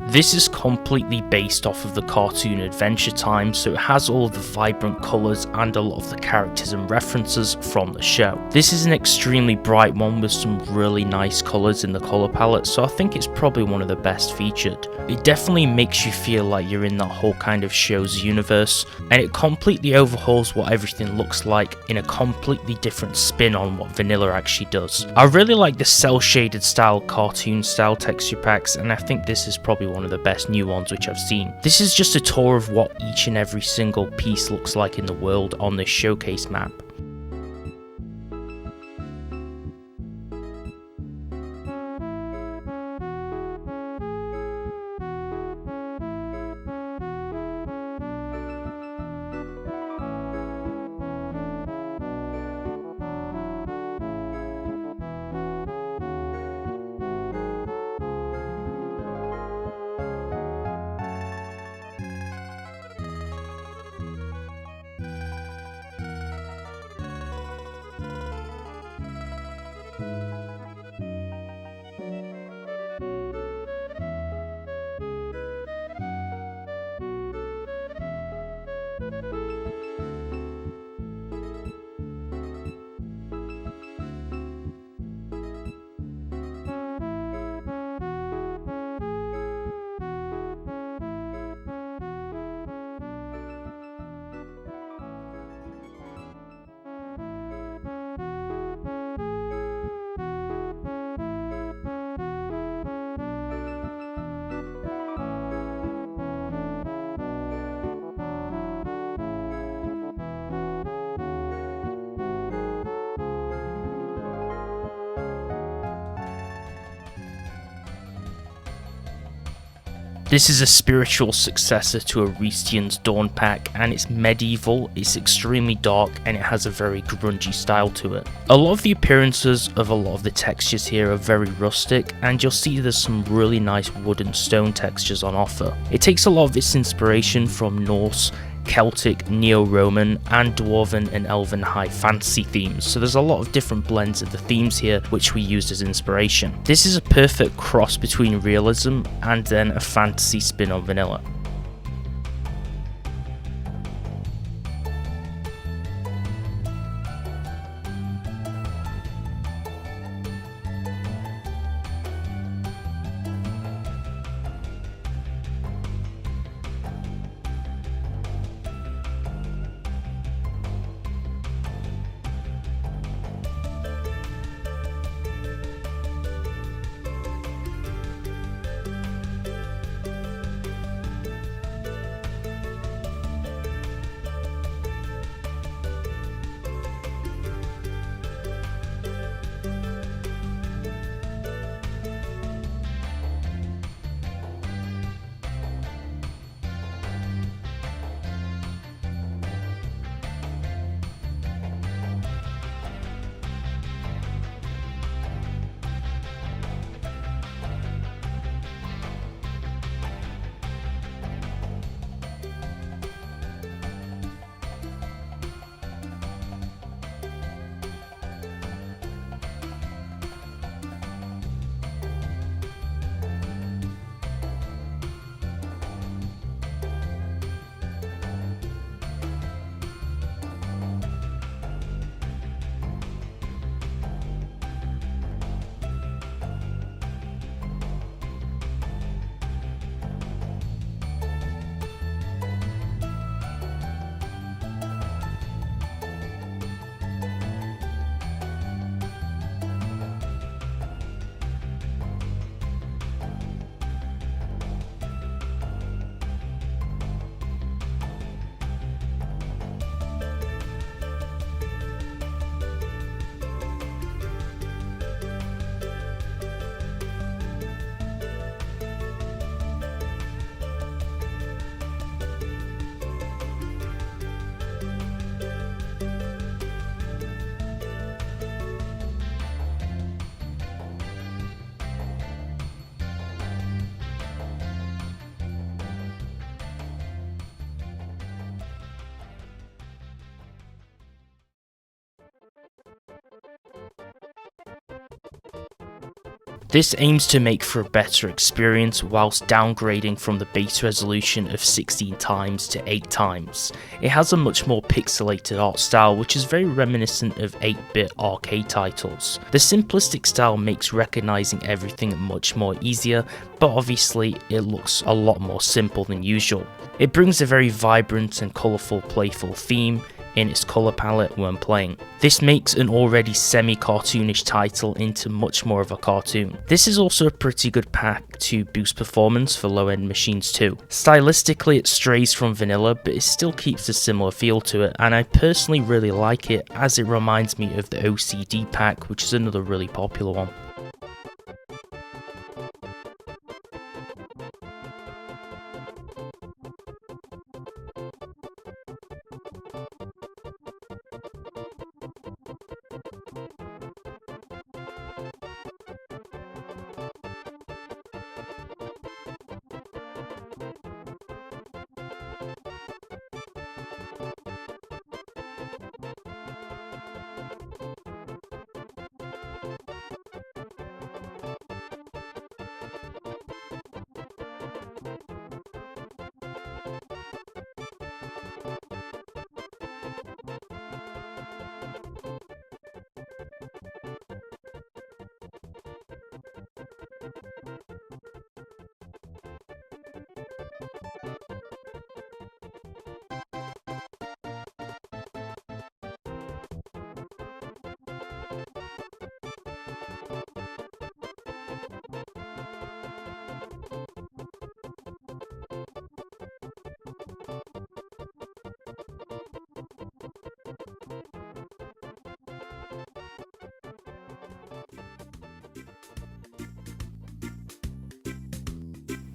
This is completely based off of the cartoon Adventure Time, so it has all of the vibrant colours and a lot of the characters and references from the show. This is an extremely bright one with some really nice colours in the colour palette, so I think it's probably one of the best featured. It definitely makes you feel like you're in that whole kind of show's universe, and it completely overhauls what everything looks like in a completely different spin on what vanilla actually does. I really like the cell shaded style, cartoon style texture packs, and I think this is probably one of the best new ones which I've seen. This is just a tour of what each and every single piece looks like in the world on this showcase map. This is a spiritual successor to Aristian's Dawn pack, and it's medieval, it's extremely dark, and it has a very grungy style to it. A lot of the appearances of a lot of the textures here are very rustic, and you'll see there's some really nice wood and stone textures on offer. It takes a lot of its inspiration from Norse, Celtic, Neo-Roman, and Dwarven and Elven high fantasy themes, so there's a lot of different blends of the themes here which we used as inspiration. This is a perfect cross between realism and then a fantasy spin on vanilla. This aims to make for a better experience whilst downgrading from the base resolution of 16 times to 8 times. It has a much more pixelated art style which is very reminiscent of 8-bit arcade titles. The simplistic style makes recognizing everything much more easier, but obviously it looks a lot more simple than usual. It brings a very vibrant and colourful playful theme in its colour palette when playing. This makes an already semi-cartoonish title into much more of a cartoon. This is also a pretty good pack to boost performance for low-end machines too. Stylistically it strays from vanilla, but it still keeps a similar feel to it, and I personally really like it as it reminds me of the OCD pack, which is another really popular one.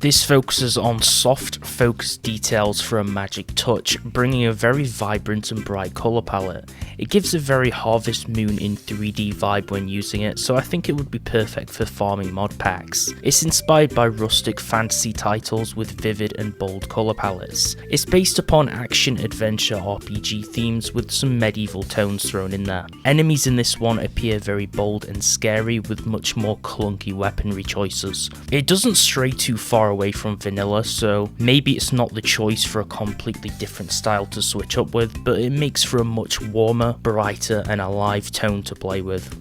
This focuses on soft, focused details for a magic touch, bringing a very vibrant and bright colour palette. It gives a very Harvest Moon in 3D vibe when using it, so I think it would be perfect for farming mod packs. It's inspired by rustic fantasy titles with vivid and bold colour palettes. It's based upon action-adventure RPG themes with some medieval tones thrown in there. Enemies in this one appear very bold and scary with much more clunky weaponry choices. It doesn't stray too far away from vanilla, so maybe it's not the choice for a completely different style to switch up with, but it makes for a much warmer, brighter and alive tone to play with.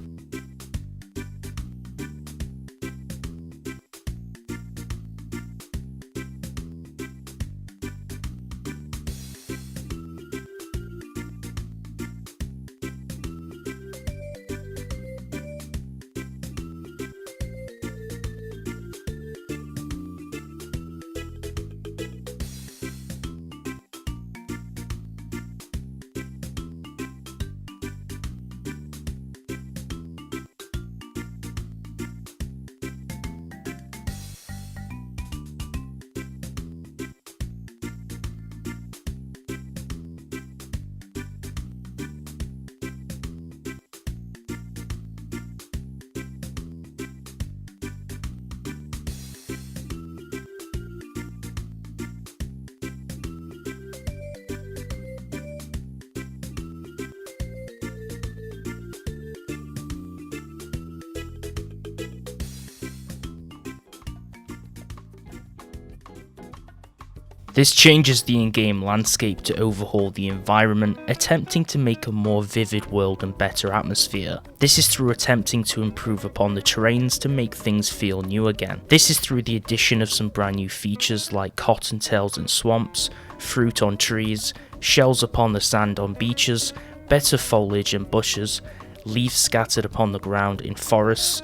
This changes the in-game landscape to overhaul the environment, attempting to make a more vivid world and better atmosphere. This is through attempting to improve upon the terrains to make things feel new again. This is through the addition of some brand new features like cottontails in swamps, fruit on trees, shells upon the sand on beaches, better foliage in bushes, leaves scattered upon the ground in forests,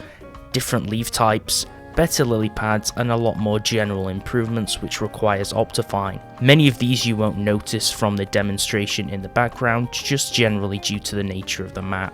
different leaf types, better lily pads and a lot more general improvements which requires optifying. Many of these you won't notice from the demonstration in the background, just generally due to the nature of the map.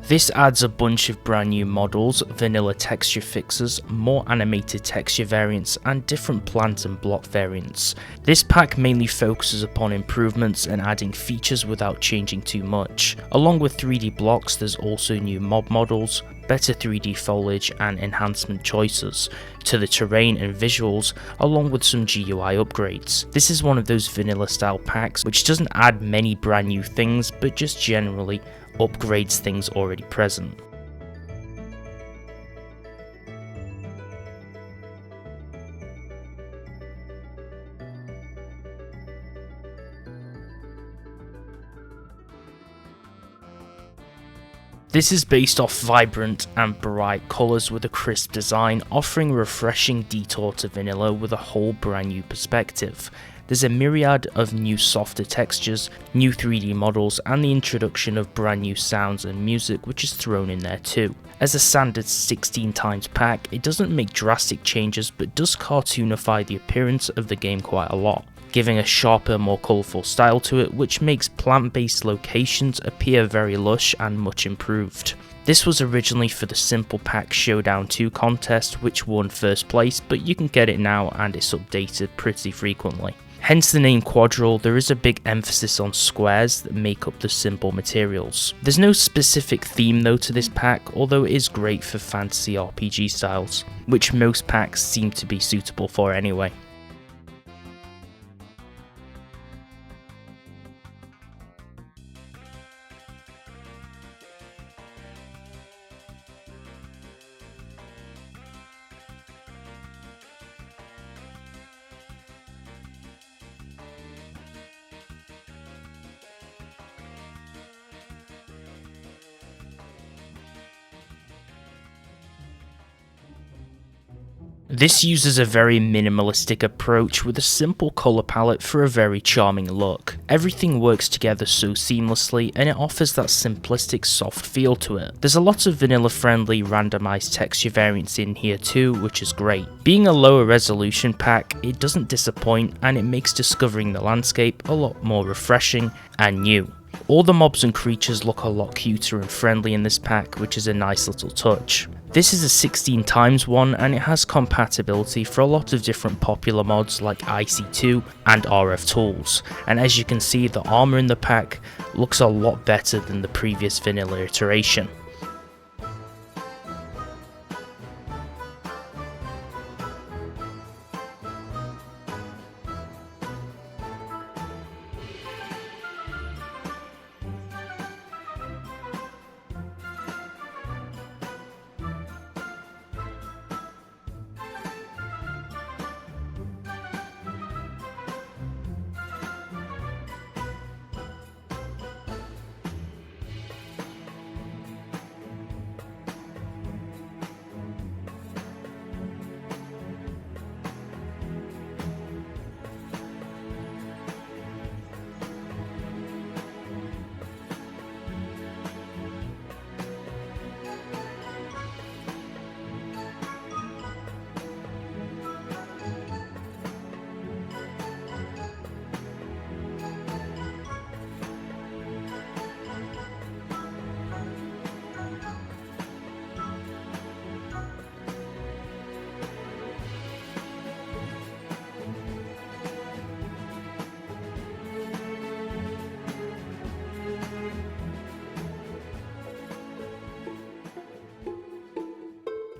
This adds a bunch of brand new models, vanilla texture fixes, more animated texture variants, and different plant and block variants. This pack mainly focuses upon improvements and adding features without changing too much. Along with 3D blocks, there's also new mob models, better 3D foliage and enhancement choices to the terrain and visuals, along with some GUI upgrades. This is one of those vanilla style packs which doesn't add many brand new things, but just generally upgrades things already present. This is based off vibrant and bright colours with a crisp design, offering a refreshing detour to vanilla with a whole brand new perspective. There's a myriad of new softer textures, new 3D models, and the introduction of brand new sounds and music which is thrown in there too. As a standard 16 times pack, it doesn't make drastic changes but does cartoonify the appearance of the game quite a lot, giving a sharper, more colourful style to it, which makes plant-based locations appear very lush and much improved. This was originally for the Simple Pack Showdown 2 contest, which won first place, but you can get it now and it's updated pretty frequently. Hence the name Quadral. There is a big emphasis on squares that make up the simple materials. There's no specific theme though to this pack, although it is great for fantasy RPG styles, which most packs seem to be suitable for anyway. This uses a very minimalistic approach with a simple colour palette for a very charming look. Everything works together so seamlessly and it offers that simplistic soft feel to it. There's a lot of vanilla friendly randomised texture variants in here too, which is great. Being a lower resolution pack, it doesn't disappoint and it makes discovering the landscape a lot more refreshing and new. All the mobs and creatures look a lot cuter and friendly in this pack, which is a nice little touch. This is a 16 times one and it has compatibility for a lot of different popular mods like IC2 and RF tools, and as you can see the armour in the pack looks a lot better than the previous vanilla iteration.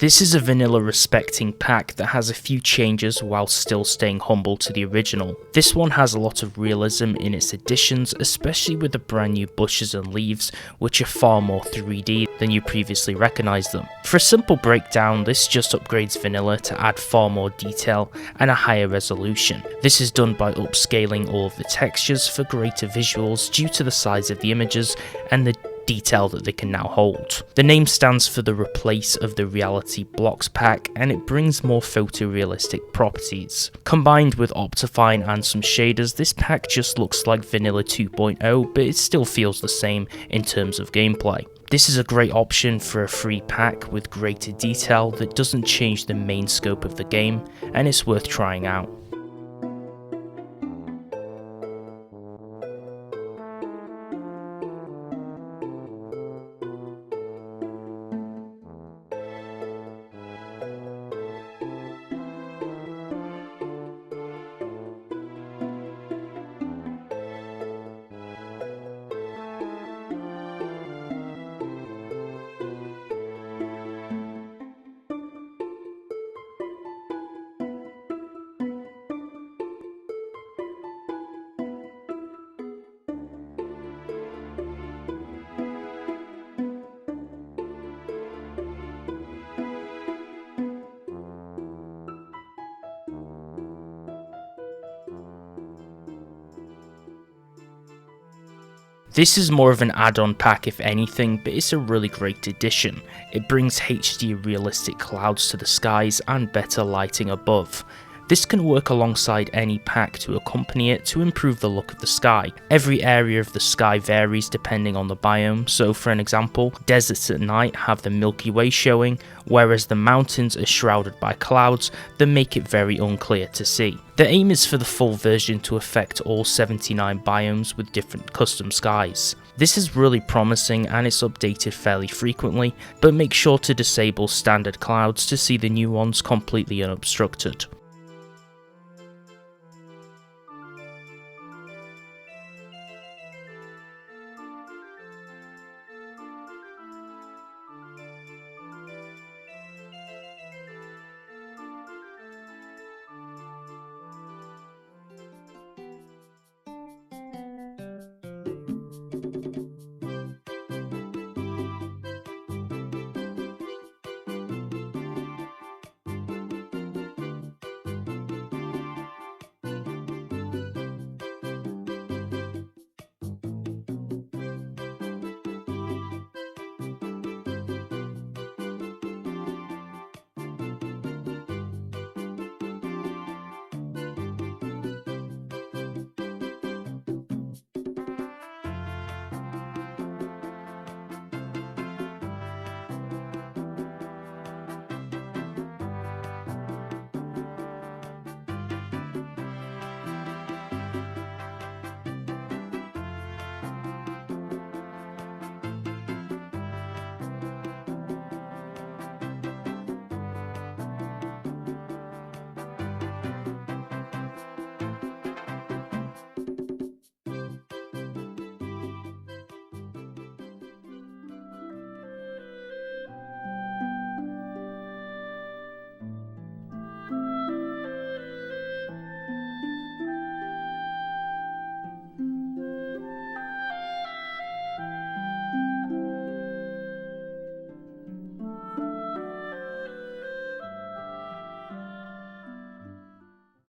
This is a vanilla respecting pack that has a few changes while still staying humble to the original. This one has a lot of realism in its additions, especially with the brand new bushes and leaves, which are far more 3D than you previously recognised them. For a simple breakdown, this just upgrades vanilla to add far more detail and a higher resolution. This is done by upscaling all of the textures for greater visuals due to the size of the images and the detail that they can now hold. The name stands for the replace of the Reality Blocks pack and it brings more photorealistic properties. Combined with Optifine and some shaders, this pack just looks like Vanilla 2.0 but it still feels the same in terms of gameplay. This is a great option for a free pack with greater detail that doesn't change the main scope of the game and it's worth trying out. This is more of an add-on pack if anything, but it's a really great addition. It brings HD realistic clouds to the skies and better lighting above. This can work alongside any pack to accompany it to improve the look of the sky. Every area of the sky varies depending on the biome, so for an example, deserts at night have the Milky Way showing, whereas the mountains are shrouded by clouds that make it very unclear to see. The aim is for the full version to affect all 79 biomes with different custom skies. This is really promising and it's updated fairly frequently, but make sure to disable standard clouds to see the new ones completely unobstructed.